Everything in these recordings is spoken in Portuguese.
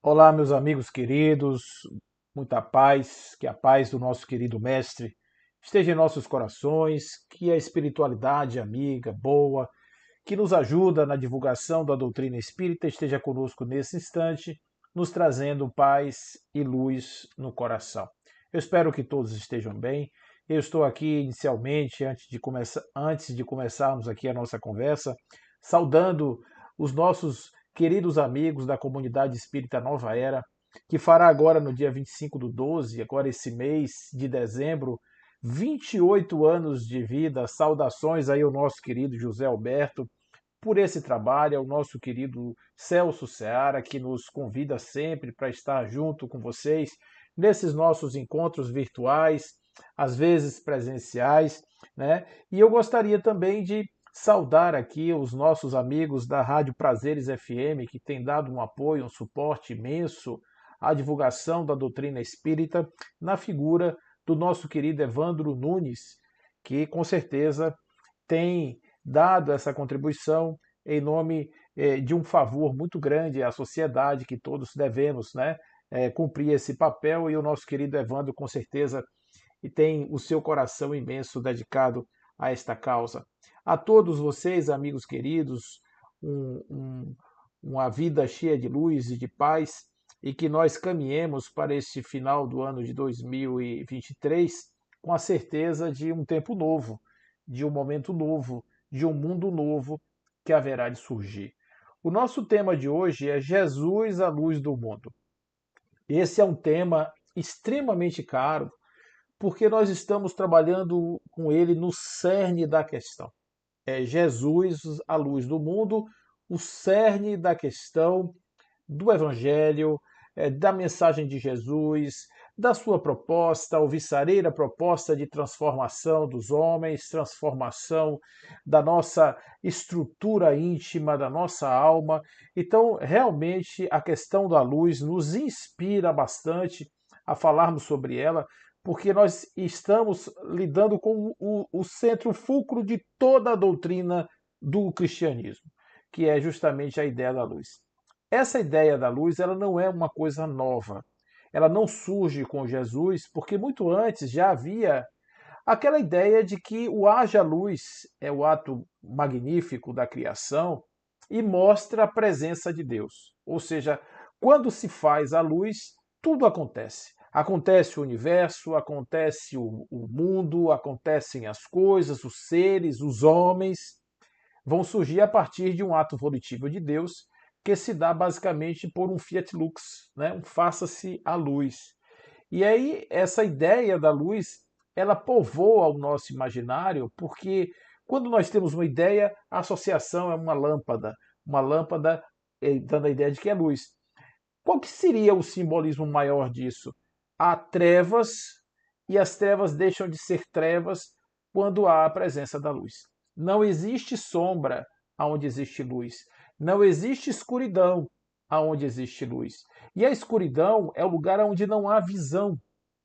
Olá, meus amigos queridos, muita paz, que a paz do nosso querido Mestre esteja em nossos corações, que a espiritualidade amiga, boa, que nos ajuda na divulgação da doutrina espírita esteja conosco nesse instante, nos trazendo paz e luz no coração. Eu espero que todos estejam bem. Eu estou aqui inicialmente, antes de começarmos aqui a nossa conversa, saudando os nossos queridos amigos da comunidade espírita Nova Era, que fará agora no dia 25/12, agora esse mês de dezembro, 28 anos de vida. Saudações aí ao nosso querido José Alberto por esse trabalho, ao nosso querido Celso Seara, que nos convida sempre para estar junto com vocês nesses nossos encontros virtuais, às vezes presenciais, né? E eu gostaria também de saudar aqui os nossos amigos da Rádio Prazeres FM, que têm dado um apoio, um suporte imenso à divulgação da doutrina espírita, na figura do nosso querido Evandro Nunes, que com certeza tem dado essa contribuição em nome de um favor muito grande à sociedade que todos devemos, né, cumprir esse papel, e o nosso querido Evandro com certeza tem o seu coração imenso dedicado a esta causa. A todos vocês, amigos queridos, um, um, uma vida cheia de luz e de paz, e que nós caminhemos para este final do ano de 2023 com a certeza de um tempo novo, de um momento novo, de um mundo novo que haverá de surgir. O nosso tema de hoje é Jesus, a luz do mundo. Esse é um tema extremamente caro, porque nós estamos trabalhando com ele no cerne da questão. É Jesus, a luz do mundo, o cerne da questão do Evangelho, da mensagem de Jesus, da sua proposta, alvissareira proposta de transformação dos homens, transformação da nossa estrutura íntima, da nossa alma. Então, realmente, a questão da luz nos inspira bastante a falarmos sobre ela, porque nós estamos lidando com o centro fulcro de toda a doutrina do cristianismo, que é justamente a ideia da luz. Essa ideia da luz, ela não é uma coisa nova. Ela não surge com Jesus, porque muito antes já havia aquela ideia de que o haja luz é o ato magnífico da criação e mostra a presença de Deus. Ou seja, quando se faz a luz, tudo acontece. Acontece o universo, acontece o mundo, acontecem as coisas, os seres, os homens vão surgir a partir de um ato volitivo de Deus, que se dá basicamente por um fiat lux, né? Um faça-se a luz. E aí essa ideia da luz, ela povoa o nosso imaginário, porque quando nós temos uma ideia, a associação é uma lâmpada dando a ideia de que é luz. Qual que seria o simbolismo maior disso? Há trevas, e as trevas deixam de ser trevas quando há a presença da luz. Não existe sombra aonde existe luz. Não existe escuridão aonde existe luz. E a escuridão é o lugar onde não há visão.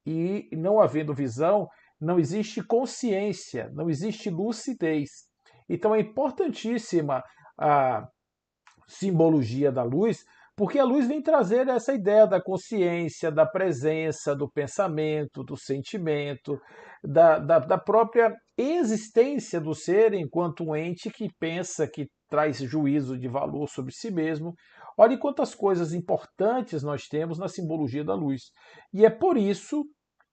E não havendo visão, não existe consciência, não existe lucidez. Então é importantíssima a simbologia da luz, porque a luz vem trazer essa ideia da consciência, da presença, do pensamento, do sentimento, da própria existência do ser enquanto um ente que pensa, que traz juízo de valor sobre si mesmo. Olha quantas coisas importantes nós temos na simbologia da luz. E é por isso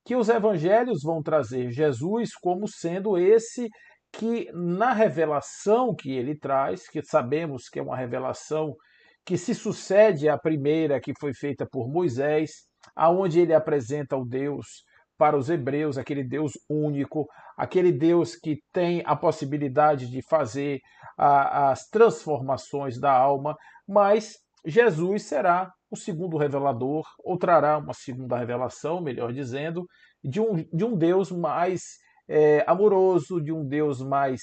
que os evangelhos vão trazer Jesus como sendo esse que na revelação que ele traz, que sabemos que é uma revelação que se sucede à primeira que foi feita por Moisés, aonde ele apresenta o Deus para os hebreus, aquele Deus único, aquele Deus que tem a possibilidade de fazer as transformações da alma, mas Jesus será o segundo revelador, ou trará uma segunda revelação, melhor dizendo, de um Deus mais amoroso, de um Deus mais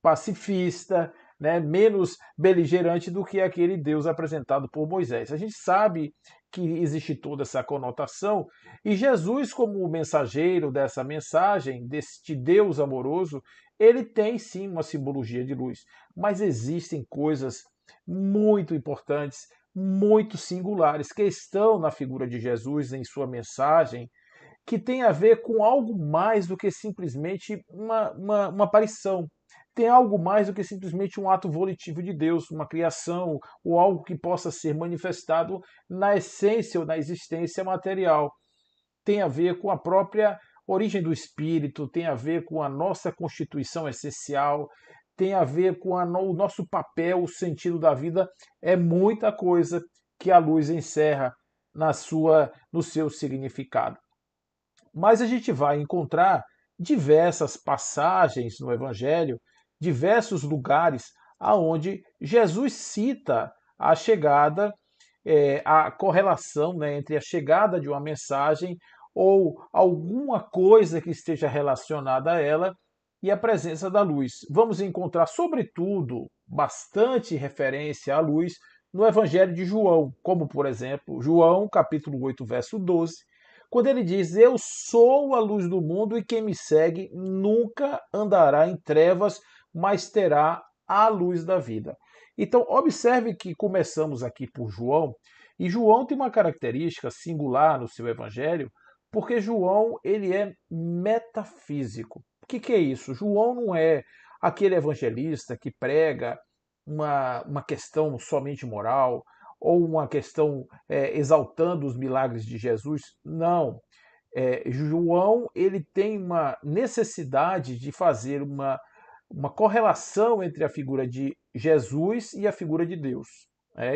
pacifista, né, menos beligerante do que aquele Deus apresentado por Moisés. A gente sabe que existe toda essa conotação, e Jesus, como o mensageiro dessa mensagem, deste Deus amoroso, ele tem sim uma simbologia de luz, mas existem coisas muito importantes muito singulares que estão na figura de Jesus em sua mensagem, que tem a ver com algo mais do que simplesmente uma aparição. Tem algo mais do que simplesmente um ato volitivo de Deus, uma criação, ou algo que possa ser manifestado na essência ou na existência material. Tem a ver com a própria origem do espírito, tem a ver com a nossa constituição essencial, tem a ver com o nosso papel, o sentido da vida. É muita coisa que a luz encerra no seu significado. Mas a gente vai encontrar diversas passagens no Evangelho, diversos lugares aonde Jesus cita a chegada, a correlação, né, entre a chegada de uma mensagem ou alguma coisa que esteja relacionada a ela e a presença da luz. Vamos encontrar, sobretudo, bastante referência à luz no Evangelho de João, como, por exemplo, João, capítulo 8, verso 12, quando ele diz: Eu sou a luz do mundo e quem me segue nunca andará em trevas, mas terá a luz da vida. Então, observe que começamos aqui por João, e João tem uma característica singular no seu evangelho, porque João ele é metafísico. O que é isso? João não é aquele evangelista que prega uma questão somente moral, ou uma questão exaltando os milagres de Jesus. Não. João ele tem uma necessidade de fazer uma correlação entre a figura de Jesus e a figura de Deus.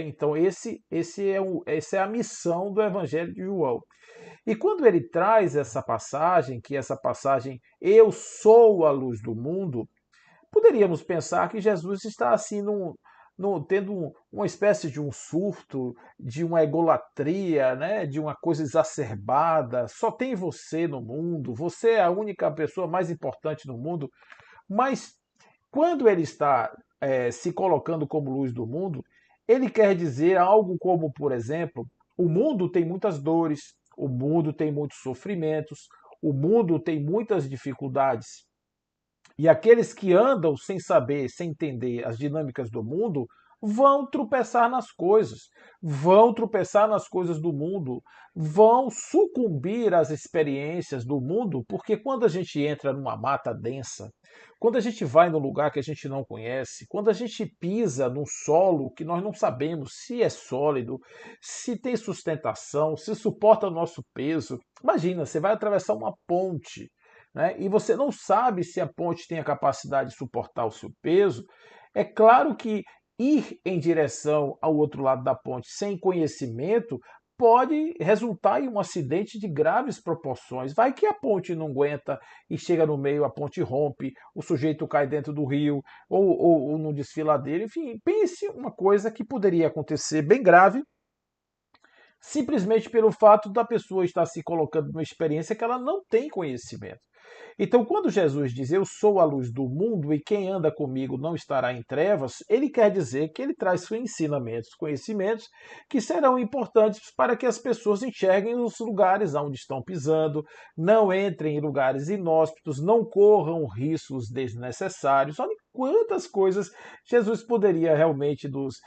Então, essa é a missão do Evangelho de João. E quando ele traz essa passagem, que essa passagem, eu sou a luz do mundo, poderíamos pensar que Jesus está assim tendo uma espécie de um surto, de uma egolatria, né? De uma coisa exacerbada. Só tem você no mundo, você é a única pessoa mais importante no mundo. Mas quando ele está se colocando como luz do mundo, ele quer dizer algo como, por exemplo, o mundo tem muitas dores, o mundo tem muitos sofrimentos, o mundo tem muitas dificuldades. E aqueles que andam sem saber, sem entender as dinâmicas do mundo, vão tropeçar nas coisas, vão tropeçar nas coisas do mundo, vão sucumbir às experiências do mundo, porque quando a gente entra numa mata densa, quando a gente vai num lugar que a gente não conhece, quando a gente pisa num solo que nós não sabemos se é sólido, se tem sustentação, se suporta o nosso peso. Imagina, você vai atravessar uma ponte, né, e você não sabe se a ponte tem a capacidade de suportar o seu peso. É claro que ir em direção ao outro lado da ponte sem conhecimento pode resultar em um acidente de graves proporções. Vai que a ponte não aguenta e chega no meio, a ponte rompe, o sujeito cai dentro do rio ou no desfiladeiro. Enfim, pense uma coisa que poderia acontecer bem grave, simplesmente pelo fato da pessoa estar se colocando numa experiência que ela não tem conhecimento. Então, quando Jesus diz: Eu sou a luz do mundo e quem anda comigo não estará em trevas, ele quer dizer que ele traz ensinamentos, conhecimentos que serão importantes para que as pessoas enxerguem os lugares onde estão pisando, não entrem em lugares inóspitos, não corram riscos desnecessários. Olha quantas coisas Jesus poderia realmente nos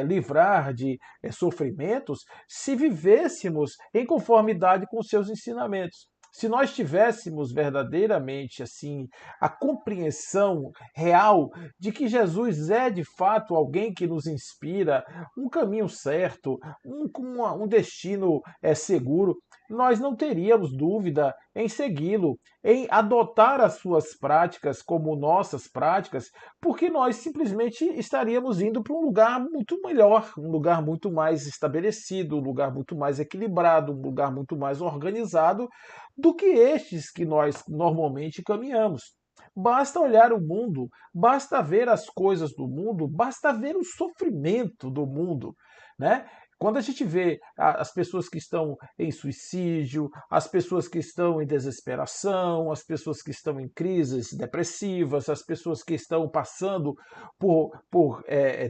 livrar de sofrimentos se vivêssemos em conformidade com seus ensinamentos. Se nós tivéssemos verdadeiramente assim a compreensão real de que Jesus é de fato alguém que nos inspira, um caminho certo, um destino seguro, nós não teríamos dúvida em segui-lo, em adotar as suas práticas como nossas práticas, porque nós simplesmente estaríamos indo para um lugar muito melhor, um lugar muito mais estabelecido, um lugar muito mais equilibrado, um lugar muito mais organizado do que estes que nós normalmente caminhamos. Basta olhar o mundo, basta ver as coisas do mundo, basta ver o sofrimento do mundo, né? Quando a gente vê as pessoas que estão em suicídio, as pessoas que estão em desesperação, as pessoas que estão em crises depressivas, as pessoas que estão passando por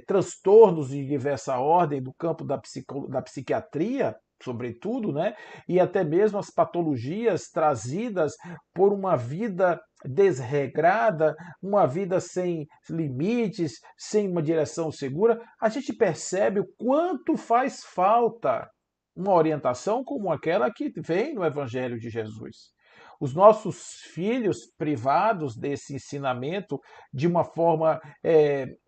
transtornos de diversa ordem do campo da psiquiatria, sobretudo, né? E até mesmo as patologias trazidas por uma vida desregrada, uma vida sem limites, sem uma direção segura, a gente percebe o quanto faz falta uma orientação como aquela que vem no Evangelho de Jesus. Os nossos filhos privados desse ensinamento de uma forma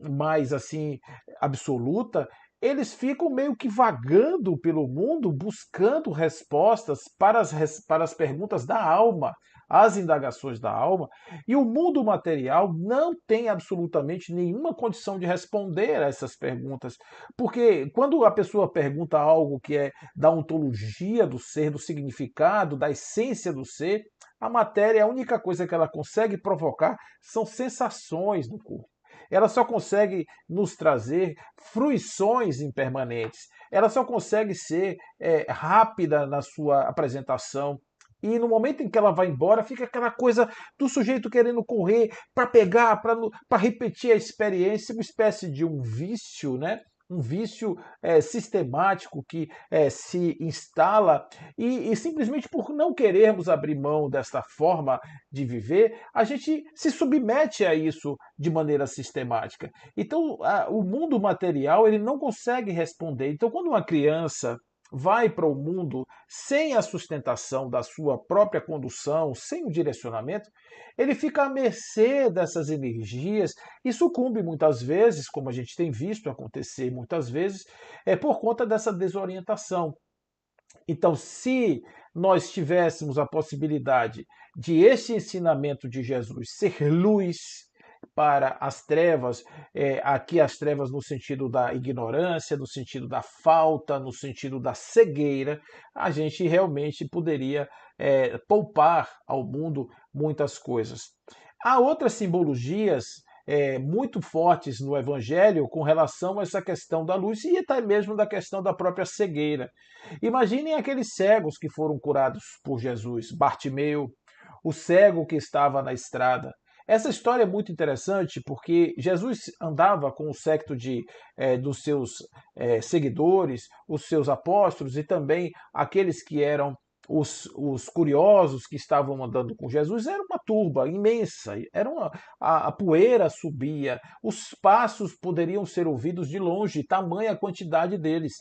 mais assim absoluta, eles ficam meio que vagando pelo mundo buscando respostas para as perguntas da alma, as indagações da alma, e o mundo material não tem absolutamente nenhuma condição de responder a essas perguntas, porque quando a pessoa pergunta algo que é da ontologia do ser, do significado, da essência do ser, a matéria, a única coisa que ela consegue provocar são sensações no corpo. Ela só consegue nos trazer fruições impermanentes. Ela só consegue ser rápida na sua apresentação. E no momento em que ela vai embora, fica aquela coisa do sujeito querendo correr para pegar, para repetir a experiência, uma espécie de um vício, né? Um vício sistemático que se instala e simplesmente por não querermos abrir mão desta forma de viver, a gente se submete a isso de maneira sistemática. Então, o mundo material ele não consegue responder. Então, quando uma criança vai para o mundo sem a sustentação da sua própria condução, sem o direcionamento, ele fica à mercê dessas energias e sucumbe muitas vezes, como a gente tem visto acontecer muitas vezes, por conta dessa desorientação. Então, se nós tivéssemos a possibilidade de este ensinamento de Jesus ser luz para as trevas, aqui as trevas no sentido da ignorância, no sentido da falta, no sentido da cegueira, a gente realmente poderia poupar ao mundo muitas coisas. Há outras simbologias muito fortes no Evangelho com relação a essa questão da luz e até mesmo da questão da própria cegueira. Imaginem aqueles cegos que foram curados por Jesus, Bartimeu, o cego que estava na estrada. Essa história é muito interessante porque Jesus andava com o séquito dos seus seguidores, os seus apóstolos e também aqueles que eram os curiosos que estavam andando com Jesus. Era uma turba imensa, a poeira subia, os passos poderiam ser ouvidos de longe, tamanha a quantidade deles.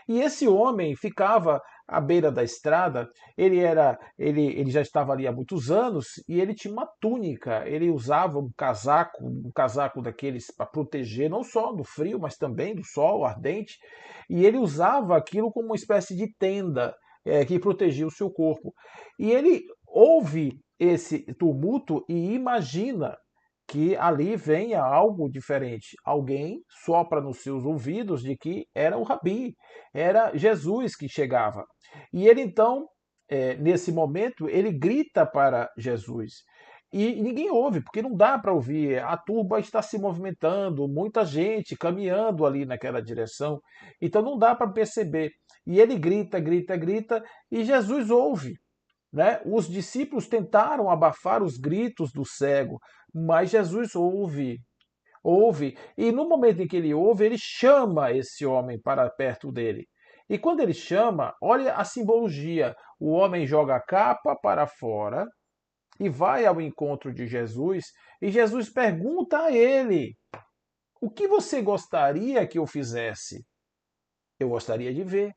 E esse homem ficava à beira da estrada, ele já estava ali há muitos anos e ele tinha uma túnica, ele usava um casaco daqueles para proteger não só do frio, mas também do sol ardente, e ele usava aquilo como uma espécie de tenda que protegia o seu corpo. E ele ouve esse tumulto e imagina que ali venha algo diferente. Alguém sopra nos seus ouvidos de que era o Rabi, era Jesus que chegava. E ele então, nesse momento, ele grita para Jesus. E ninguém ouve, porque não dá para ouvir. A turba está se movimentando, muita gente caminhando ali naquela direção. Então não dá para perceber. E ele grita, grita, grita, e Jesus ouve. Né? Os discípulos tentaram abafar os gritos do cego, mas Jesus ouve, ouve, e no momento em que ele ouve, ele chama esse homem para perto dele. E quando ele chama, olha a simbologia: o homem joga a capa para fora e vai ao encontro de Jesus, e Jesus pergunta a ele: o que você gostaria que eu fizesse? Eu gostaria de ver.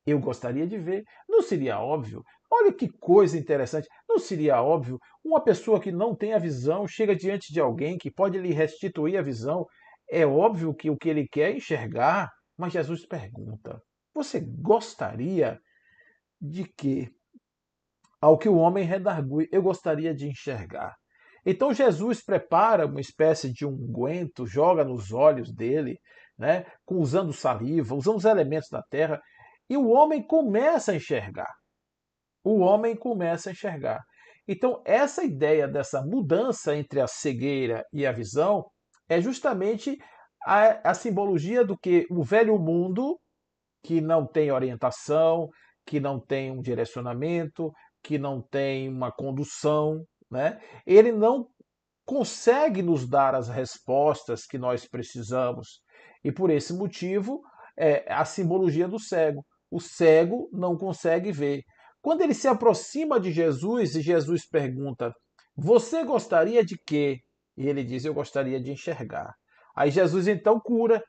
Eu gostaria de ver. Não seria óbvio? Olha que coisa interessante. Não seria óbvio uma pessoa que não tem a visão chega diante de alguém que pode lhe restituir a visão? É óbvio que o que ele quer é enxergar, mas Jesus pergunta: você gostaria de quê? Ao que o homem redargui: eu gostaria de enxergar. Então Jesus prepara uma espécie de unguento, joga nos olhos dele, né, usando saliva, usando os elementos da terra, e o homem começa a enxergar. O homem começa a enxergar. Então, essa ideia dessa mudança entre a cegueira e a visão é justamente a simbologia do que o velho mundo, que não tem orientação, que não tem um direcionamento, que não tem uma condução, né? Ele não consegue nos dar as respostas que nós precisamos. E por esse motivo, a simbologia do cego. O cego não consegue ver. Quando ele se aproxima de Jesus e Jesus pergunta: Você gostaria de quê? E ele diz: Eu gostaria de enxergar. Aí Jesus então cura.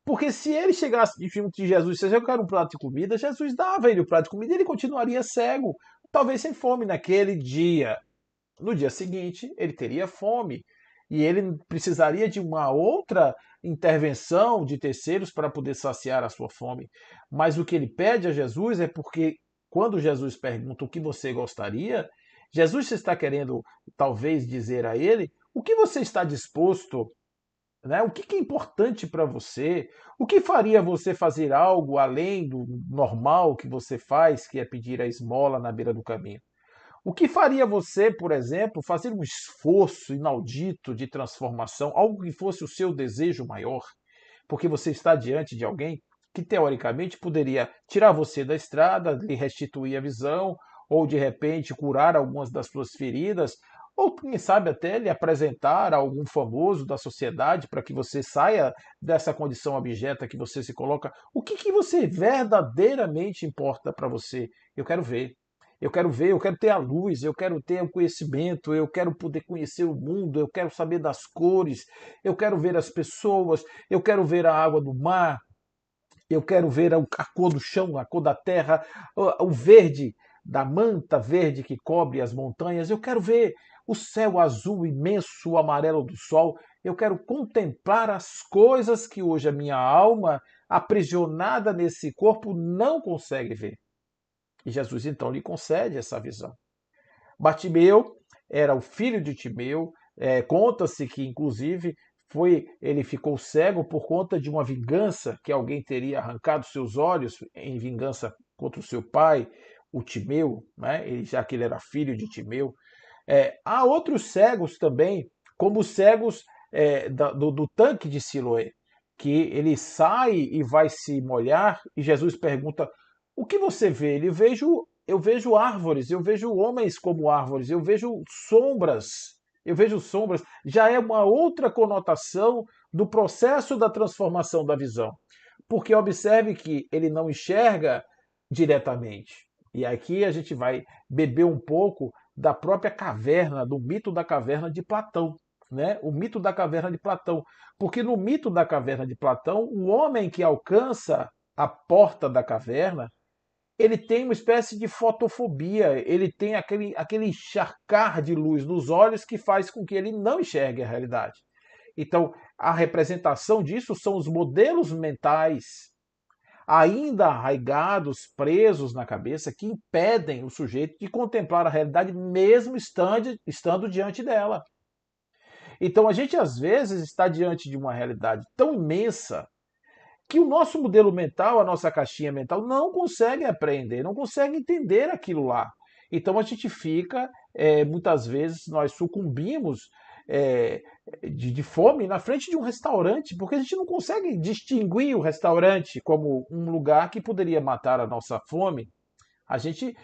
Porque se ele chegasse de junto de Jesus e dissesse: Eu quero um prato de comida, Jesus dava ele o prato de comida e ele continuaria cego, talvez sem fome naquele dia. No dia seguinte, ele teria fome e ele precisaria de uma outra intervenção de terceiros para poder saciar a sua fome. Mas o que ele pede a Jesus é porque, quando Jesus pergunta o que você gostaria, Jesus está querendo talvez dizer a ele o que você está disposto, né? O que é importante para você, o que faria você fazer algo além do normal que você faz, que é pedir a esmola na beira do caminho. O que faria você, por exemplo, fazer um esforço inaudito de transformação, algo que fosse o seu desejo maior? Porque você está diante de alguém que, teoricamente, poderia tirar você da estrada, lhe restituir a visão, ou de repente curar algumas das suas feridas, ou quem sabe até lhe apresentar a algum famoso da sociedade para que você saia dessa condição abjeta que você se coloca. O que você verdadeiramente importa para você? Eu quero ver. Eu quero ver, eu quero ter a luz, eu quero ter o conhecimento, eu quero poder conhecer o mundo, eu quero saber das cores, eu quero ver as pessoas, eu quero ver a água do mar, eu quero ver a cor do chão, a cor da terra, o verde da manta verde que cobre as montanhas, eu quero ver o céu azul imenso, o amarelo do sol, eu quero contemplar as coisas que hoje a minha alma, aprisionada nesse corpo, não consegue ver. E Jesus então lhe concede essa visão. Bartimeu era o filho de Timeu. Conta-se que, inclusive, ele ficou cego por conta de uma vingança que alguém teria arrancado seus olhos em vingança contra o seu pai, o Timeu, né? Já que ele era filho de Timeu. Há outros cegos também, como os cegos do tanque de Siloé, que ele sai e vai se molhar e Jesus pergunta: O que você vê? Eu vejo árvores, eu vejo homens como árvores, eu vejo sombras. Eu vejo sombras. Já é uma outra conotação do processo da transformação da visão. Porque observe que ele não enxerga diretamente. E aqui a gente vai beber um pouco da própria caverna, do mito da caverna de Platão. Né? O mito da caverna de Platão. Porque no mito da caverna de Platão, o homem que alcança a porta da caverna, ele tem uma espécie de fotofobia, ele tem aquele encharcar de luz nos olhos que faz com que ele não enxergue a realidade. Então, a representação disso são os modelos mentais ainda arraigados, presos na cabeça, que impedem o sujeito de contemplar a realidade mesmo estando diante dela. Então a gente às vezes está diante de uma realidade tão imensa que o nosso modelo mental, a nossa caixinha mental, não consegue apreender, não consegue entender aquilo lá. Então a gente fica, muitas vezes, nós sucumbimos é, de fome na frente de um restaurante, porque a gente não consegue distinguir o restaurante como um lugar que poderia matar a nossa fome. A gente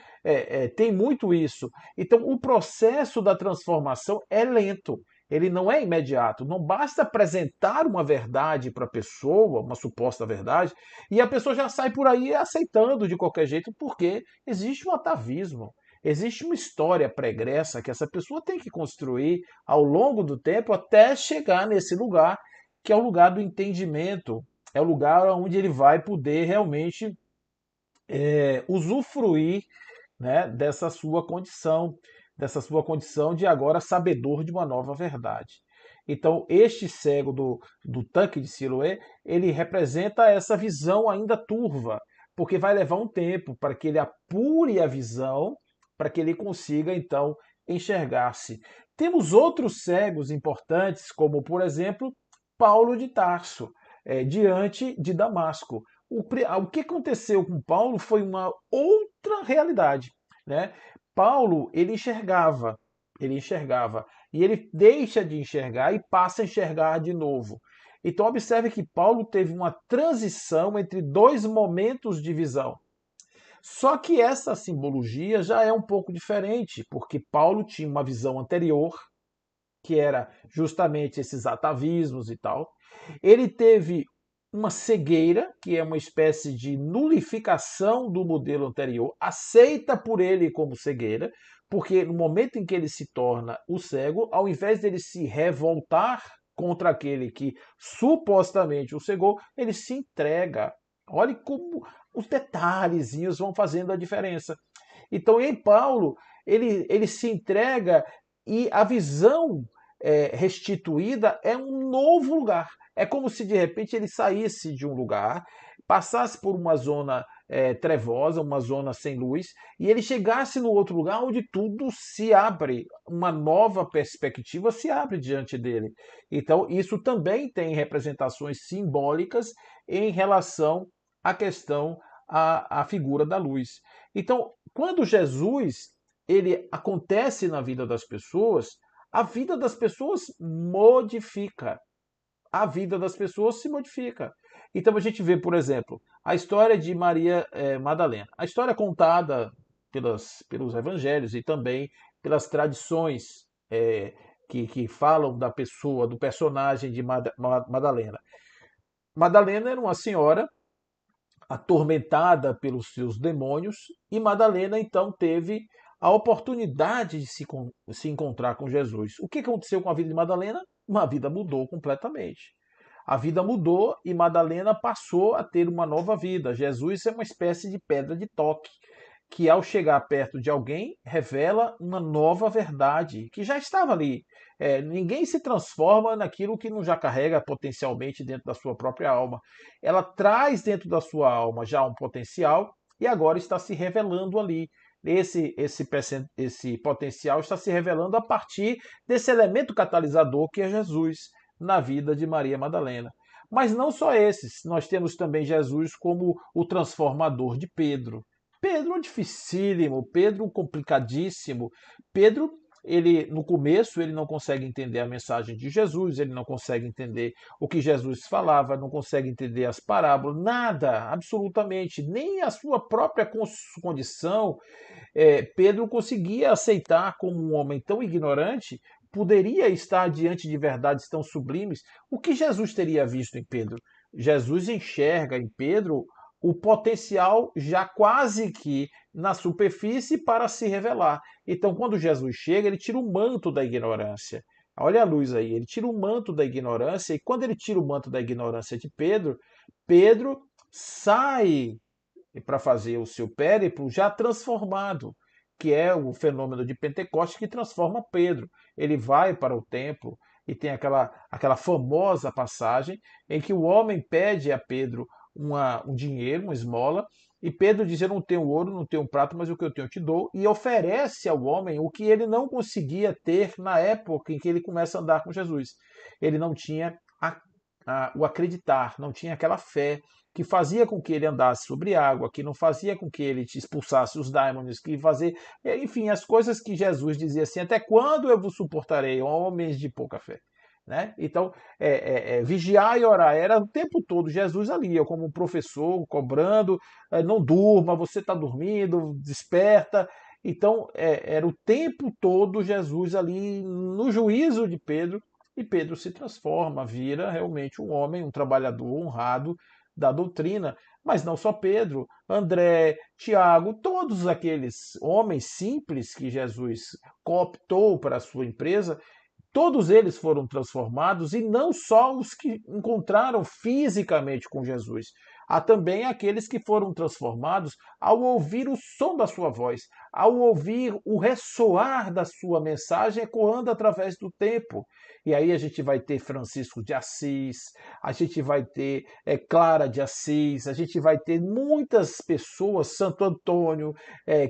tem muito isso. Então, o processo da transformação é lento, ele não é imediato. Não basta apresentar uma verdade para a pessoa, uma suposta verdade, e a pessoa já sai por aí aceitando de qualquer jeito, porque existe um atavismo. Existe uma história pregressa que essa pessoa tem que construir ao longo do tempo até chegar nesse lugar, que é o lugar do entendimento, é o lugar onde ele vai poder realmente usufruir, né, dessa sua condição de agora sabedor de uma nova verdade. Então, este cego do tanque de Siloé, ele representa essa visão ainda turva, porque vai levar um tempo para que ele apure a visão, para que ele consiga, então, enxergar-se. Temos outros cegos importantes, como, por exemplo, Paulo de Tarso, diante de Damasco. O que aconteceu com Paulo foi uma outra realidade, né? Paulo, ele enxergava, e ele deixa de enxergar e passa a enxergar de novo. Então observe que Paulo teve uma transição entre dois momentos de visão. Só que essa simbologia já é um pouco diferente, porque Paulo tinha uma visão anterior, que era justamente esses atavismos e tal. Ele teve uma cegueira, que é uma espécie de nulificação do modelo anterior, aceita por ele como cegueira, porque no momento em que ele se torna o cego, ao invés dele se revoltar contra aquele que supostamente o cegou, ele se entrega. Olhe como os detalhezinhos vão fazendo a diferença. Então, em Paulo, ele se entrega e a visão restituída é um novo lugar. É como se de repente ele saísse de um lugar, passasse por uma zona trevosa, uma zona sem luz, e ele chegasse no outro lugar onde tudo se abre, uma nova perspectiva se abre diante dele. Então, isso também tem representações simbólicas em relação à questão, à figura da luz. Então, quando Jesus ele acontece na vida das pessoas, a vida das pessoas modifica. A vida das pessoas se modifica. Então a gente vê, por exemplo, a história de Maria Madalena. A história contada pelos evangelhos e também pelas tradições que falam da pessoa, do personagem de Madalena. Madalena era uma senhora atormentada pelos seus demônios, e Madalena então teve a oportunidade de se encontrar com Jesus. O que aconteceu com a vida de Madalena? Uma vida mudou completamente. A vida mudou e Madalena passou a ter uma nova vida. Jesus é uma espécie de pedra de toque, que ao chegar perto de alguém revela uma nova verdade que já estava ali. Ninguém se transforma naquilo que não já carrega potencialmente dentro da sua própria alma. Ela traz dentro da sua alma já um potencial e agora está se revelando ali. Esse potencial está se revelando a partir desse elemento catalisador que é Jesus na vida de Maria Madalena. Mas não só esses, nós temos também Jesus como o transformador de Pedro. Pedro é dificílimo, Pedro complicadíssimo. Pedro, ele no começo ele não consegue entender a mensagem de Jesus, ele não consegue entender o que Jesus falava, não consegue entender as parábolas, nada, absolutamente, nem a sua própria condição. Pedro conseguia aceitar como um homem tão ignorante poderia estar diante de verdades tão sublimes. O que Jesus teria visto em Pedro? Jesus enxerga em Pedro o potencial já quase que na superfície para se revelar. Então, quando Jesus chega, ele tira o manto da ignorância. Olha a luz aí, ele tira o manto da ignorância, e quando ele tira o manto da ignorância de Pedro, Pedro sai para fazer o seu périplo já transformado, que é o fenômeno de Pentecostes que transforma Pedro. Ele vai para o templo e tem aquela famosa passagem em que o homem pede a Pedro um dinheiro, uma esmola, e Pedro diz: Eu não tenho ouro, não tenho prata, mas o que eu tenho eu te dou, e oferece ao homem o que ele não conseguia ter na época em que ele começa a andar com Jesus. Ele não tinha o acreditar, não tinha aquela fé que fazia com que ele andasse sobre água, que não fazia com que ele expulsasse os daimônios, que fazia, enfim, as coisas que Jesus dizia assim: até quando eu vos suportarei, homens de pouca fé? Né? Então, vigiar e orar era o tempo todo Jesus ali, eu como professor, cobrando, não durma, você está dormindo, desperta. Então, era o tempo todo Jesus ali no juízo de Pedro, e Pedro se transforma, vira realmente um homem, um trabalhador honrado da doutrina. Mas não só Pedro, André, Tiago, todos aqueles homens simples que Jesus cooptou para a sua empresa, todos eles foram transformados, e não só os que encontraram fisicamente com Jesus. Há também aqueles que foram transformados ao ouvir o som da sua voz, ao ouvir o ressoar da sua mensagem ecoando através do tempo. E aí a gente vai ter Francisco de Assis, a gente vai ter Clara de Assis, a gente vai ter muitas pessoas, Santo Antônio,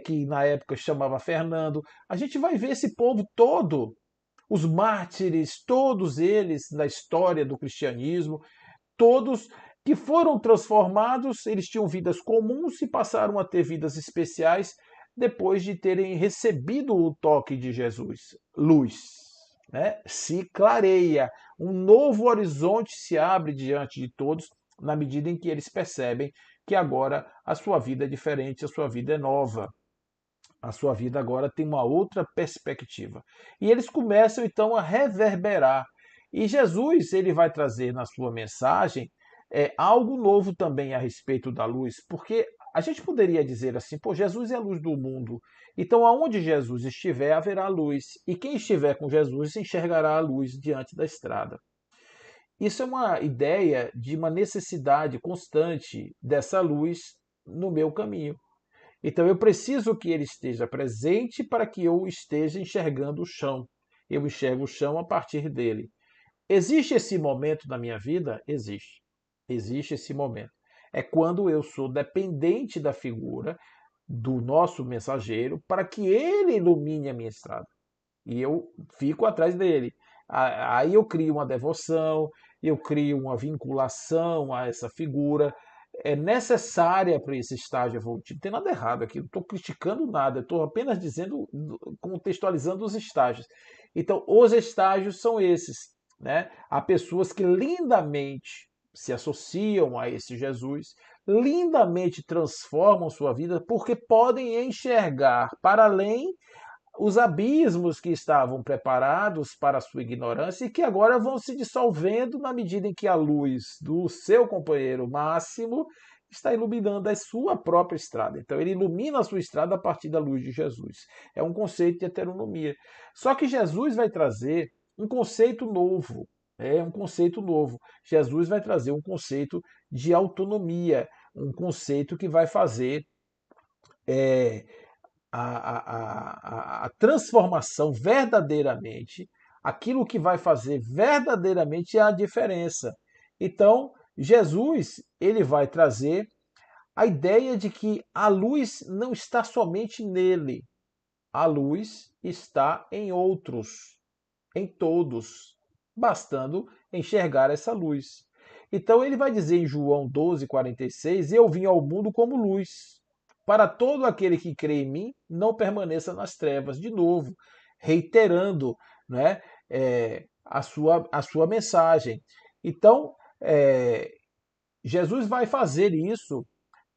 que na época chamava Fernando. A gente vai ver esse povo todo, os mártires, todos eles na história do cristianismo, todos que foram transformados, eles tinham vidas comuns e passaram a ter vidas especiais depois de terem recebido o toque de Jesus. Luz, né? Se clareia, um novo horizonte se abre diante de todos na medida em que eles percebem que agora a sua vida é diferente, a sua vida é nova. A sua vida agora tem uma outra perspectiva. E eles começam então a reverberar. E Jesus, ele vai trazer na sua mensagem algo novo também a respeito da luz, porque a gente poderia dizer assim, pô, Jesus é a luz do mundo. Então, aonde Jesus estiver, haverá luz. E quem estiver com Jesus enxergará a luz diante da estrada. Isso é uma ideia de uma necessidade constante dessa luz no meu caminho. Então eu preciso que ele esteja presente para que eu esteja enxergando o chão. Eu enxergo o chão a partir dele. Existe esse momento na minha vida? Existe. Existe esse momento. É quando eu sou dependente da figura do nosso mensageiro para que ele ilumine a minha estrada. E eu fico atrás dele. Aí eu crio uma devoção, eu crio uma vinculação a essa figura. É necessária para esse estágio evolutivo. Não tem nada errado aqui, não estou criticando nada, estou apenas dizendo, contextualizando os estágios. Então, os estágios são esses. Né? Há pessoas que lindamente se associam a esse Jesus, lindamente transformam sua vida porque podem enxergar para além os abismos que estavam preparados para a sua ignorância e que agora vão se dissolvendo na medida em que a luz do seu companheiro máximo está iluminando a sua própria estrada. Então ele ilumina a sua estrada a partir da luz de Jesus. É um conceito de heteronomia. Só que Jesus vai trazer um conceito novo. É um conceito novo. Jesus vai trazer um conceito de autonomia, um conceito que vai fazer é, a transformação verdadeiramente, aquilo que vai fazer verdadeiramente a diferença. Então, Jesus, ele vai trazer a ideia de que a luz não está somente nele, a luz está em outros, em todos, bastando enxergar essa luz. Então ele vai dizer em João 12:46: Eu vim ao mundo como luz, para todo aquele que crê em mim não permaneça nas trevas. De novo, reiterando, né, a sua mensagem. Então, Jesus vai fazer isso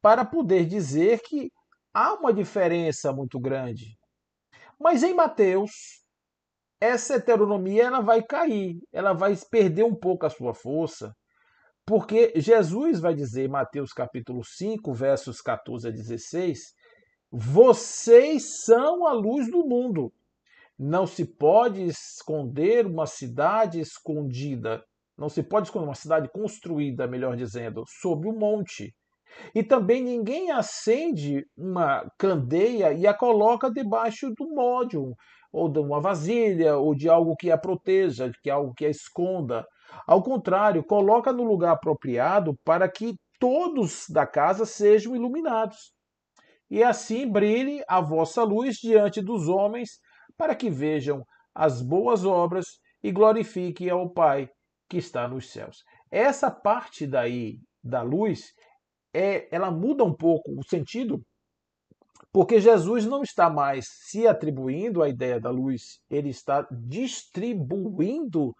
para poder dizer que há uma diferença muito grande. Mas em Mateus, essa heteronomia ela vai cair, ela vai perder um pouco a sua força, porque Jesus vai dizer em Mateus capítulo 5, versos 14 a 16, vocês são a luz do mundo. Não se pode esconder uma cidade escondida, não se pode esconder uma cidade construída, melhor dizendo, sob um monte. E também ninguém acende uma candeia e a coloca debaixo do módio, ou de uma vasilha, ou de algo que a proteja, de algo que a esconda. Ao contrário, coloca no lugar apropriado para que todos da casa sejam iluminados. E assim brilhe a vossa luz diante dos homens, para que vejam as boas obras e glorifiquem ao Pai que está nos céus. Essa parte daí da luz ela muda um pouco o sentido, porque Jesus não está mais se atribuindo a ideia da luz, ele está distribuindo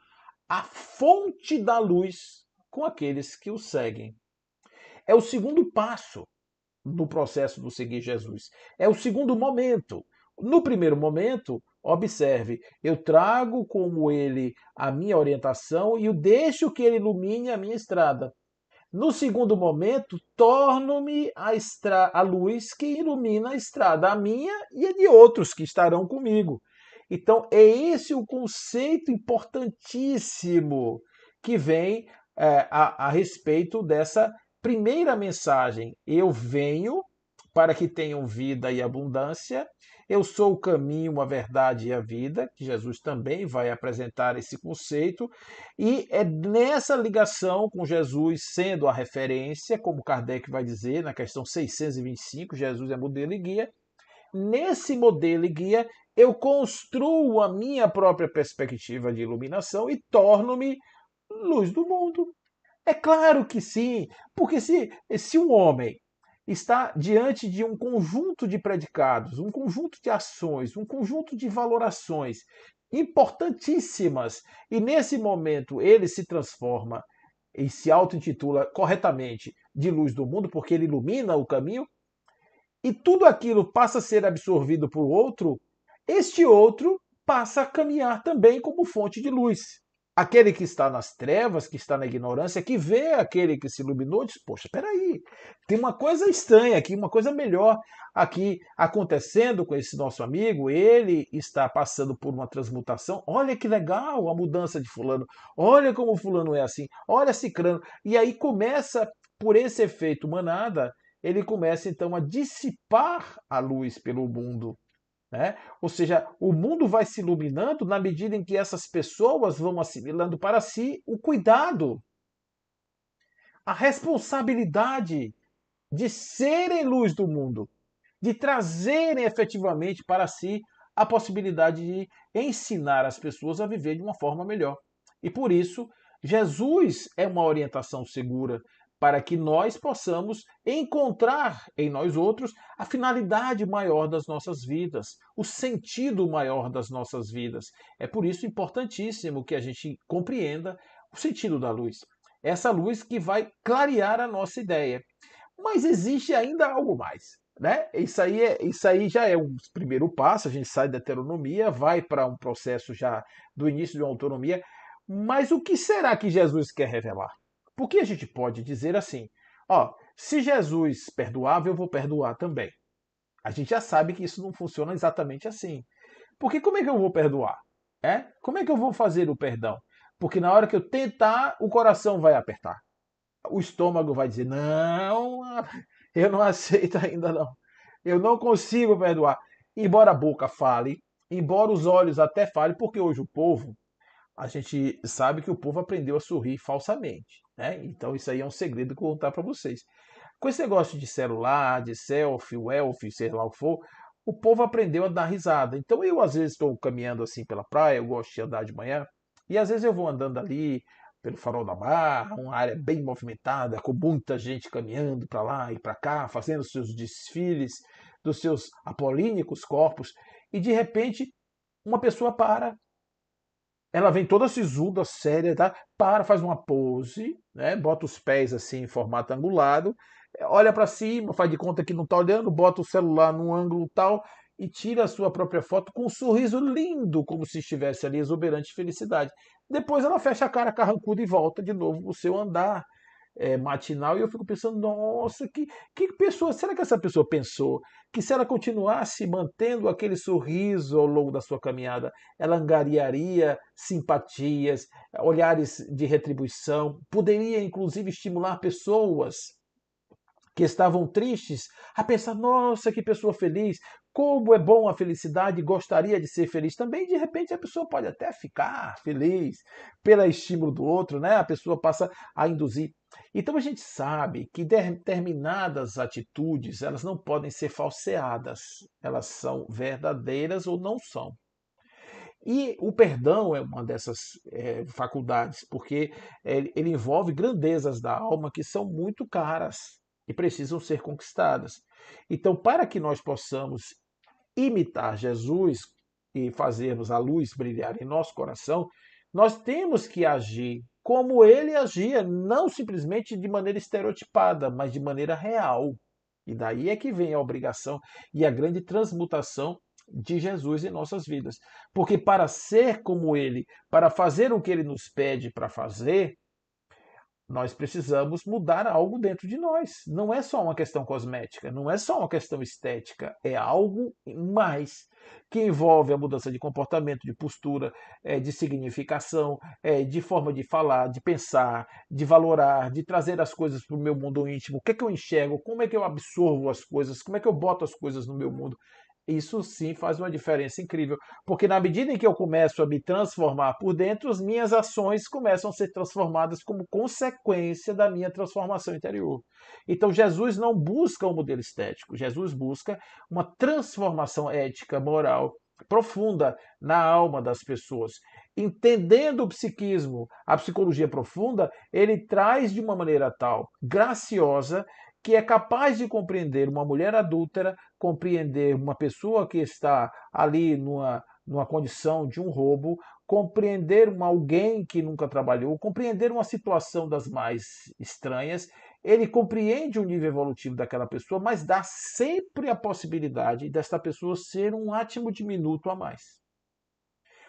a fonte da luz com aqueles que o seguem. É o segundo passo do processo do seguir Jesus. É o segundo momento. No primeiro momento, observe, eu trago como ele a minha orientação e eu deixo que ele ilumine a minha estrada. No segundo momento, torno-me a luz que ilumina a estrada, a minha e a de outros que estarão comigo. Então, é esse o conceito importantíssimo que vem a respeito dessa primeira mensagem. Eu venho para que tenham vida e abundância. Eu sou o caminho, a verdade e a vida, que Jesus também vai apresentar esse conceito, e é nessa ligação com Jesus sendo a referência, como Kardec vai dizer na questão 625, Jesus é modelo e guia. Nesse modelo e guia, eu construo a minha própria perspectiva de iluminação e torno-me luz do mundo. É claro que sim, porque se um homem está diante de um conjunto de predicados, um conjunto de ações, um conjunto de valorações importantíssimas, e nesse momento ele se transforma e se auto-intitula corretamente de luz do mundo, porque ele ilumina o caminho, e tudo aquilo passa a ser absorvido por outro, este outro passa a caminhar também como fonte de luz. Aquele que está nas trevas, que está na ignorância, que vê aquele que se iluminou, diz: poxa, peraí, tem uma coisa estranha aqui, uma coisa melhor aqui acontecendo com esse nosso amigo. Ele está passando por uma transmutação. Olha que legal a mudança de fulano. Olha como fulano é assim. Olha cicrano. E aí começa, por esse efeito manada, ele começa então a dissipar a luz pelo mundo, né? Ou seja, o mundo vai se iluminando na medida em que essas pessoas vão assimilando para si o cuidado, a responsabilidade de serem luz do mundo, de trazerem efetivamente para si a possibilidade de ensinar as pessoas a viver de uma forma melhor. E por isso, Jesus é uma orientação segura para que nós possamos encontrar em nós outros a finalidade maior das nossas vidas, o sentido maior das nossas vidas. É por isso importantíssimo que a gente compreenda o sentido da luz. Essa luz que vai clarear a nossa ideia. Mas existe ainda algo mais, né? Isso aí já é um primeiro passo, a gente sai da heteronomia, vai para um processo já do início de uma autonomia, mas o que será que Jesus quer revelar? Porque a gente pode dizer assim, ó, se Jesus perdoava, eu vou perdoar também. A gente já sabe que isso não funciona exatamente assim. Porque como é que eu vou perdoar? É? Como é que eu vou fazer o perdão? Porque na hora que eu tentar, o coração vai apertar, o estômago vai dizer: não, eu não aceito ainda não. Eu não consigo perdoar. Embora a boca fale, embora os olhos até falem, porque hoje o povo, a gente sabe que o povo aprendeu a sorrir falsamente, né? Então isso aí é um segredo que eu vou contar para vocês. Com esse negócio de celular, de selfie, welfie, sei lá o que for, o povo aprendeu a dar risada. Então eu às vezes estou caminhando assim pela praia, eu gosto de andar de manhã, e às vezes eu vou andando ali pelo Farol da Barra, uma área bem movimentada, com muita gente caminhando para lá e para cá, fazendo seus desfiles dos seus apolínicos corpos, e de repente uma pessoa para, ela vem toda sisuda, séria, tá? Para, faz uma pose, né? Bota os pés assim em formato angulado, olha para cima, faz de conta que não está olhando, bota o celular num ângulo tal e tira a sua própria foto com um sorriso lindo, como se estivesse ali exuberante de felicidade. Depois ela fecha a cara carrancuda e volta de novo para o seu andar matinal, e eu fico pensando, nossa, que pessoa, será que essa pessoa pensou que se ela continuasse mantendo aquele sorriso ao longo da sua caminhada, ela angariaria simpatias, olhares de retribuição, poderia inclusive estimular pessoas que estavam tristes a pensar: nossa, que pessoa feliz, como é bom a felicidade, gostaria de ser feliz também. De repente a pessoa pode até ficar feliz pelo estímulo do outro, né? A pessoa passa a induzir. Então a gente sabe que determinadas atitudes, elas não podem ser falseadas, elas são verdadeiras ou não são. E o perdão é uma dessas faculdades, porque ele envolve grandezas da alma que são muito caras e precisam ser conquistadas. Então, para que nós possamos imitar Jesus e fazermos a luz brilhar em nosso coração, nós temos que agir como ele agia, não simplesmente de maneira estereotipada, mas de maneira real. E daí é que vem a obrigação e a grande transmutação de Jesus em nossas vidas. Porque para ser como ele, para fazer o que ele nos pede para fazer, nós precisamos mudar algo dentro de nós. Não é só uma questão cosmética, não é só uma questão estética, é algo mais que envolve a mudança de comportamento, de postura, de significação, de forma de falar, de pensar, de valorar, de trazer as coisas para o meu mundo íntimo. O que é que eu enxergo? Como é que eu absorvo as coisas? Como é que eu boto as coisas no meu mundo? Isso sim faz uma diferença incrível, porque na medida em que eu começo a me transformar por dentro, as minhas ações começam a ser transformadas como consequência da minha transformação interior. Então Jesus não busca um modelo estético, Jesus busca uma transformação ética, moral, profunda na alma das pessoas. Entendendo o psiquismo, a psicologia profunda, ele traz de uma maneira tal, graciosa, que é capaz de compreender uma mulher adúltera, compreender uma pessoa que está ali numa condição de um roubo, compreender alguém que nunca trabalhou, compreender uma situação das mais estranhas. Ele compreende o nível evolutivo daquela pessoa, mas dá sempre a possibilidade desta pessoa ser um átimo diminuto a mais.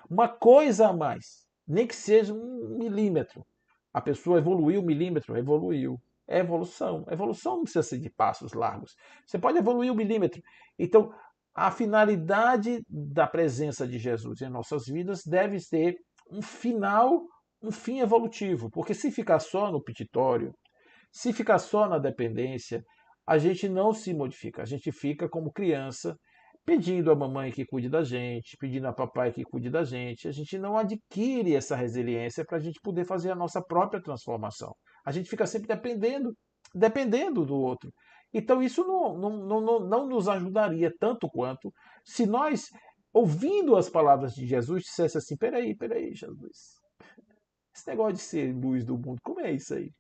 Uma coisa a mais. Nem que seja 1 milímetro. A pessoa evoluiu 1 milímetro, evoluiu. É evolução. Evolução não precisa ser de passos largos. Você pode evoluir 1 milímetro. Então, a finalidade da presença de Jesus em nossas vidas deve ter um final, um fim evolutivo. Porque se ficar só no petitório, se ficar só na dependência, a gente não se modifica. A gente fica como criança, pedindo a mamãe que cuide da gente, pedindo a papai que cuide da gente. A gente não adquire essa resiliência para a gente poder fazer a nossa própria transformação. A gente fica sempre dependendo do outro. Então isso não nos ajudaria tanto quanto se nós, ouvindo as palavras de Jesus, dissesse assim: peraí, Jesus. Esse negócio de ser luz do mundo, como é isso aí?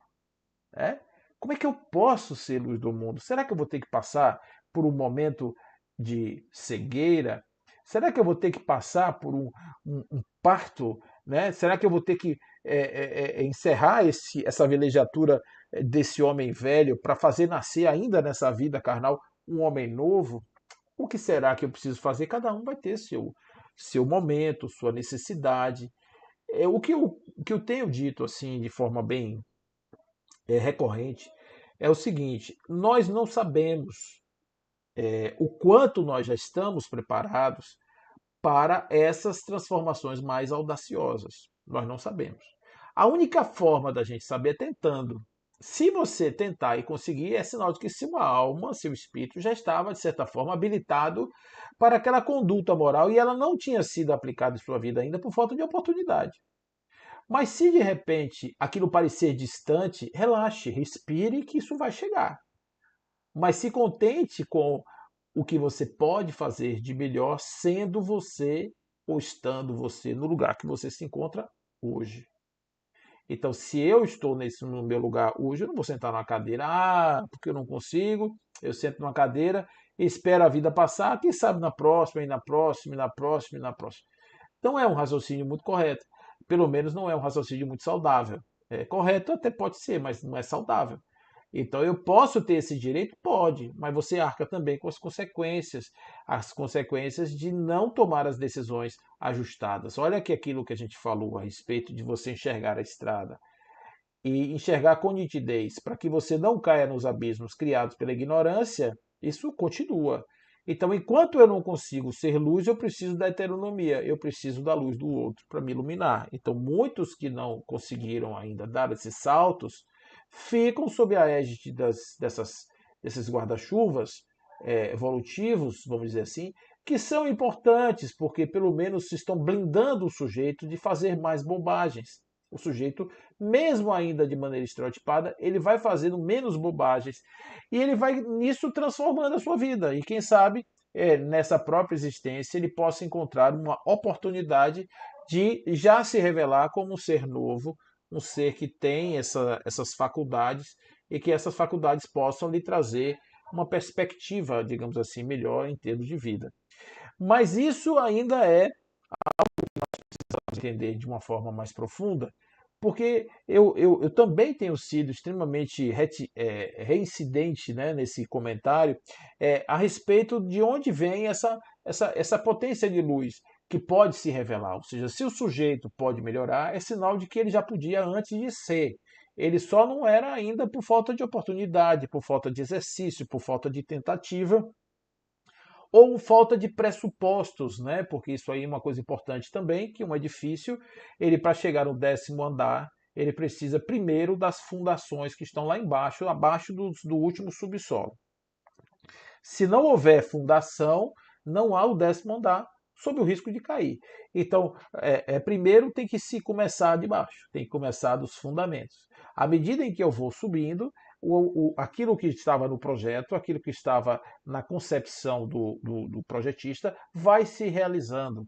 É? Como é que eu posso ser luz do mundo? Será que eu vou ter que passar por um momento de cegueira? Será que eu vou ter que passar por um parto? Né? Será que eu vou ter que encerrar essa velejatura desse homem velho para fazer nascer ainda nessa vida carnal um homem novo? O que será que eu preciso fazer? Cada um vai ter seu momento, sua necessidade. O que eu tenho dito assim de forma bem recorrente é o seguinte: nós não sabemos o quanto nós já estamos preparados para essas transformações mais audaciosas. Nós não sabemos. A única forma da gente saber é tentando. Se você tentar e conseguir, é sinal de que sua alma, seu espírito já estava, de certa forma, habilitado para aquela conduta moral e ela não tinha sido aplicada em sua vida ainda por falta de oportunidade. Mas se de repente aquilo parecer distante, relaxe, respire que isso vai chegar. Mas se contente com o que você pode fazer de melhor sendo você ou estando você no lugar que você se encontra hoje. Então, se eu estou no meu lugar hoje, eu não vou sentar numa cadeira, porque eu não consigo, eu sento numa cadeira e espero a vida passar, quem sabe na próxima, e na próxima, e na próxima, e na próxima. Não é um raciocínio muito correto. Pelo menos não é um raciocínio muito saudável. É correto até pode ser, mas não é saudável. Então eu posso ter esse direito? Pode, mas você arca também com as consequências de não tomar as decisões ajustadas. Olha aqui aquilo que a gente falou a respeito de você enxergar a estrada e enxergar com nitidez, para que você não caia nos abismos criados pela ignorância, isso continua. Então, enquanto eu não consigo ser luz, eu preciso da heteronomia, eu preciso da luz do outro para me iluminar. Então, muitos que não conseguiram ainda dar esses saltos ficam sob a égide desses guarda-chuvas evolutivos, vamos dizer assim, que são importantes porque pelo menos estão blindando o sujeito de fazer mais bobagens. O sujeito, mesmo ainda de maneira estereotipada, ele vai fazendo menos bobagens e ele vai nisso transformando a sua vida. E quem sabe, nessa própria existência, ele possa encontrar uma oportunidade de já se revelar como um ser novo, um ser que tem essas faculdades e que essas faculdades possam lhe trazer uma perspectiva, digamos assim, melhor em termos de vida. Mas isso ainda é entender de uma forma mais profunda, porque eu também tenho sido extremamente reincidente, né, nesse comentário a respeito de onde vem essa potência de luz que pode se revelar. Ou seja, se o sujeito pode melhorar, é sinal de que ele já podia antes de ser. Ele só não era ainda por falta de oportunidade, por falta de exercício, por falta de tentativa ou falta de pressupostos, né? Porque isso aí é uma coisa importante também, que um edifício, ele para chegar no 10º andar, ele precisa primeiro das fundações que estão lá embaixo, abaixo do último subsolo. Se não houver fundação, não há o 10º andar, sob o risco de cair. Então, primeiro tem que se começar de baixo, tem que começar dos fundamentos. À medida em que eu vou subindo, aquilo que estava no projeto, aquilo que estava na concepção do projetista, vai se realizando.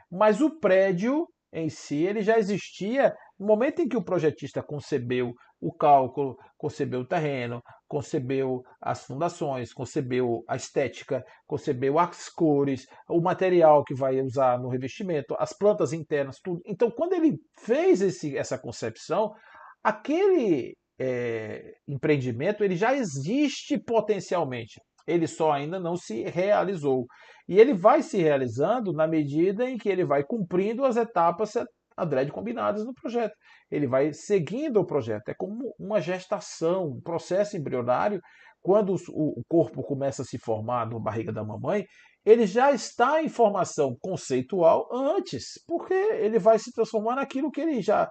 Mas o prédio em si, ele já existia no momento em que o projetista concebeu o cálculo, concebeu o terreno, concebeu as fundações, concebeu a estética, concebeu as cores, o material que vai usar no revestimento, as plantas internas, tudo. Então, quando ele fez essa concepção, aquele empreendimento ele já existe potencialmente. Ele só ainda não se realizou. E ele vai se realizando na medida em que ele vai cumprindo as etapas adrede combinadas no projeto. Ele vai seguindo o projeto. É como uma gestação, um processo embrionário. Quando o corpo começa a se formar na barriga da mamãe, ele já está em formação conceitual antes, porque ele vai se transformar naquilo que ele já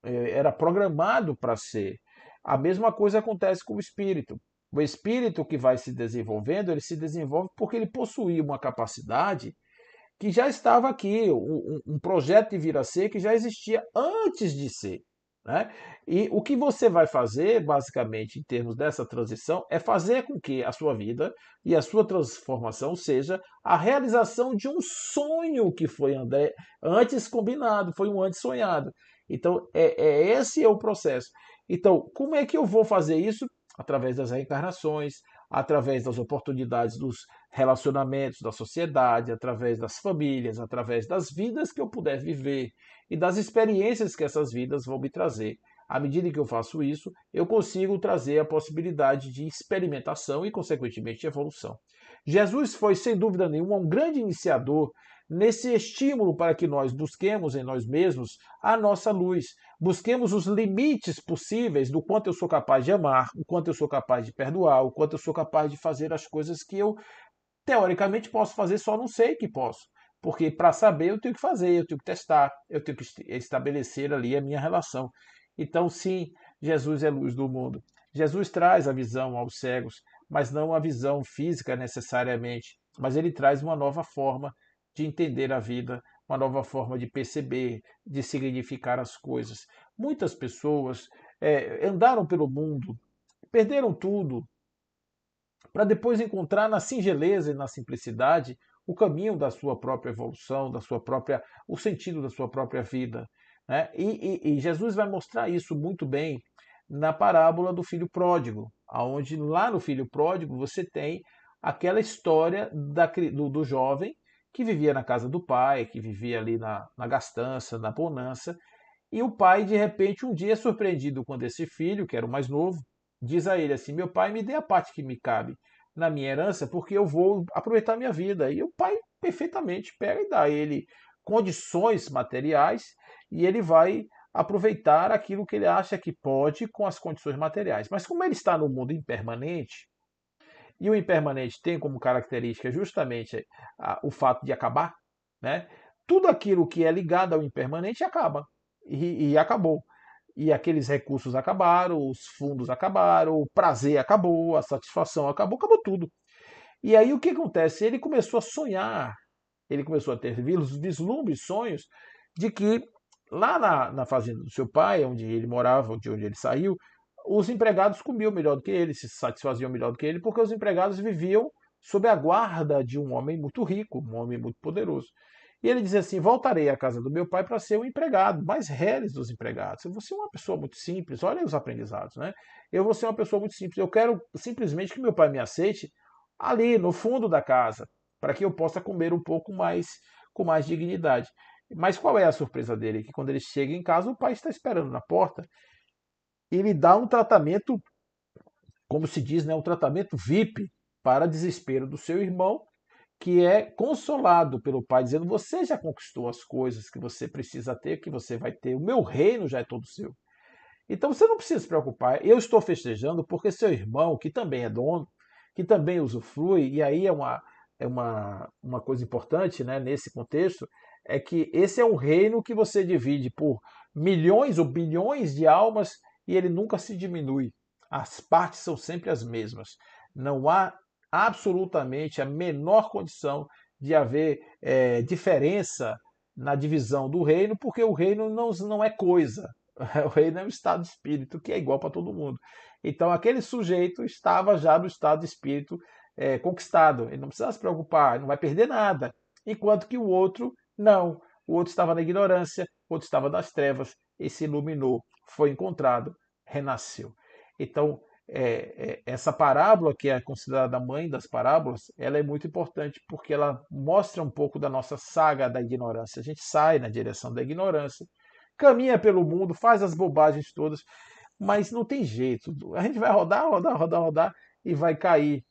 era programado para ser. A mesma coisa acontece com o espírito. O espírito que vai se desenvolvendo, ele se desenvolve porque ele possuía uma capacidade que já estava aqui, um projeto de vir a ser que já existia antes de ser. Né? E o que você vai fazer, basicamente, em termos dessa transição, é fazer com que a sua vida e a sua transformação seja a realização de um sonho que foi antes combinado, foi um antes sonhado. Então, esse é o processo. Então, como é que eu vou fazer isso? Através das reencarnações, através das oportunidades dos relacionamentos da sociedade, através das famílias, através das vidas que eu puder viver e das experiências que essas vidas vão me trazer. À medida que eu faço isso, eu consigo trazer a possibilidade de experimentação e, consequentemente, de evolução. Jesus foi, sem dúvida nenhuma, um grande iniciador nesse estímulo para que nós busquemos em nós mesmos a nossa luz. Busquemos os limites possíveis do quanto eu sou capaz de amar, o quanto eu sou capaz de perdoar, o quanto eu sou capaz de fazer as coisas que eu, teoricamente, posso fazer, só não sei que posso. Porque para saber eu tenho que fazer, eu tenho que testar, eu tenho que estabelecer ali a minha relação. Então, sim, Jesus é luz do mundo. Jesus traz a visão aos cegos, mas não a visão física necessariamente, mas ele traz uma nova forma de entender a vida, uma nova forma de perceber, de significar as coisas. Muitas pessoas andaram pelo mundo, perderam tudo, para depois encontrar na singeleza e na simplicidade o caminho da sua própria evolução, o sentido da sua própria vida. Né? E Jesus vai mostrar isso muito bem na parábola do filho pródigo, aonde lá no filho pródigo você tem aquela história do jovem que vivia na casa do pai, que vivia ali na gastança, na bonança, e o pai, de repente, um dia é surpreendido quando esse filho, que era o mais novo, diz a ele assim: meu pai, me dê a parte que me cabe na minha herança, porque eu vou aproveitar a minha vida. E o pai perfeitamente pega e dá a ele condições materiais e ele vai aproveitar aquilo que ele acha que pode com as condições materiais. Mas como ele está no mundo impermanente, e o impermanente tem como característica justamente o fato de acabar, né? Tudo aquilo que é ligado ao impermanente acaba. E acabou. E aqueles recursos acabaram, os fundos acabaram, o prazer acabou, a satisfação acabou, acabou tudo. E aí o que acontece? Ele começou a sonhar, ele começou a ter vislumbres, sonhos, de que lá na fazenda do seu pai, onde ele morava, de onde ele saiu, os empregados comiam melhor do que ele, se satisfaziam melhor do que ele, porque os empregados viviam sob a guarda de um homem muito rico, um homem muito poderoso. E ele dizia assim: voltarei à casa do meu pai para ser um empregado, mais reles dos empregados. Eu vou ser uma pessoa muito simples, olha os aprendizados, né? Eu vou ser uma pessoa muito simples. Eu quero simplesmente que meu pai me aceite ali no fundo da casa, para que eu possa comer um pouco mais, com mais dignidade. Mas qual é a surpresa dele? Que quando ele chega em casa, o pai está esperando na porta e ele dá um tratamento, como se diz, né, um tratamento VIP para desespero do seu irmão, que é consolado pelo pai, dizendo: você já conquistou as coisas que você precisa ter, que você vai ter, o meu reino já é todo seu. Então você não precisa se preocupar. Eu estou festejando porque seu irmão, que também é dono, que também usufrui, e aí uma coisa importante, né, nesse contexto, é que esse é um reino que você divide por milhões ou bilhões de almas e ele nunca se diminui. As partes são sempre as mesmas. Não há absolutamente a menor condição de haver diferença na divisão do reino, porque o reino não é coisa. O reino é um estado de espírito que é igual para todo mundo. Então, aquele sujeito estava já no estado de espírito conquistado. Ele não precisa se preocupar, não vai perder nada. Enquanto que o outro, não. O outro estava na ignorância, o outro estava nas trevas e se iluminou, foi encontrado, renasceu. Então, essa parábola, que é considerada a mãe das parábolas, ela é muito importante porque ela mostra um pouco da nossa saga da ignorância. A gente sai na direção da ignorância, caminha pelo mundo, faz as bobagens todas, mas não tem jeito. A gente vai rodar, rodar, rodar, rodar e vai cair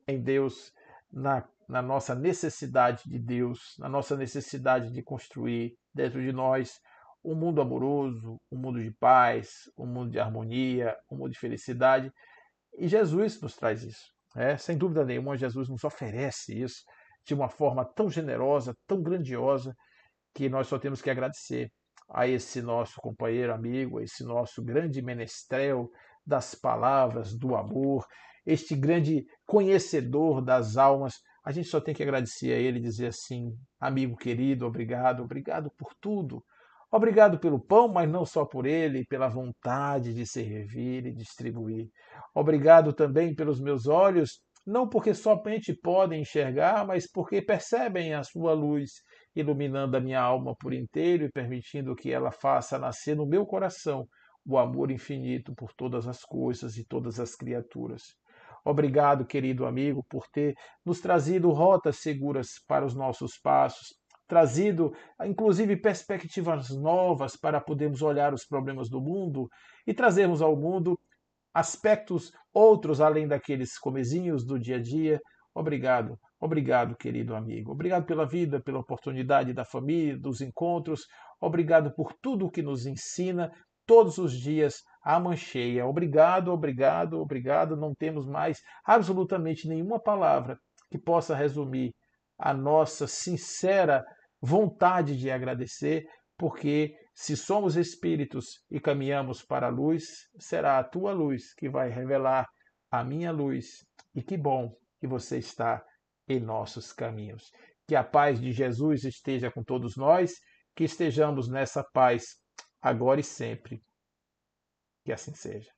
em Deus, na nossa necessidade de Deus, na nossa necessidade de construir, dentro de nós um mundo amoroso, um mundo de paz, um mundo de harmonia, um mundo de felicidade. E Jesus nos traz isso. Sem dúvida nenhuma, Jesus nos oferece isso de uma forma tão generosa, tão grandiosa, que nós só temos que agradecer a esse nosso companheiro, amigo, a esse nosso grande menestrel das palavras, do amor, este grande conhecedor das almas. A gente só tem que agradecer a ele e dizer assim: amigo querido, obrigado, obrigado por tudo. Obrigado pelo pão, mas não só por ele, pela vontade de servir e distribuir. Obrigado também pelos meus olhos, não porque somente podem enxergar, mas porque percebem a sua luz iluminando a minha alma por inteiro e permitindo que ela faça nascer no meu coração o amor infinito por todas as coisas e todas as criaturas. Obrigado, querido amigo, por ter nos trazido rotas seguras para os nossos passos, trazido inclusive perspectivas novas para podermos olhar os problemas do mundo e trazermos ao mundo aspectos outros além daqueles comezinhos do dia a dia. Obrigado, obrigado, querido amigo. Obrigado pela vida, pela oportunidade da família, dos encontros. Obrigado por tudo que nos ensina todos os dias a mancheia. Obrigado, obrigado, obrigado. Não temos mais absolutamente nenhuma palavra que possa resumir a nossa sincera vontade de agradecer, porque se somos espíritos e caminhamos para a luz, será a tua luz que vai revelar a minha luz. E que bom que você está em nossos caminhos. Que a paz de Jesus esteja com todos nós, que estejamos nessa paz agora e sempre. Que assim seja.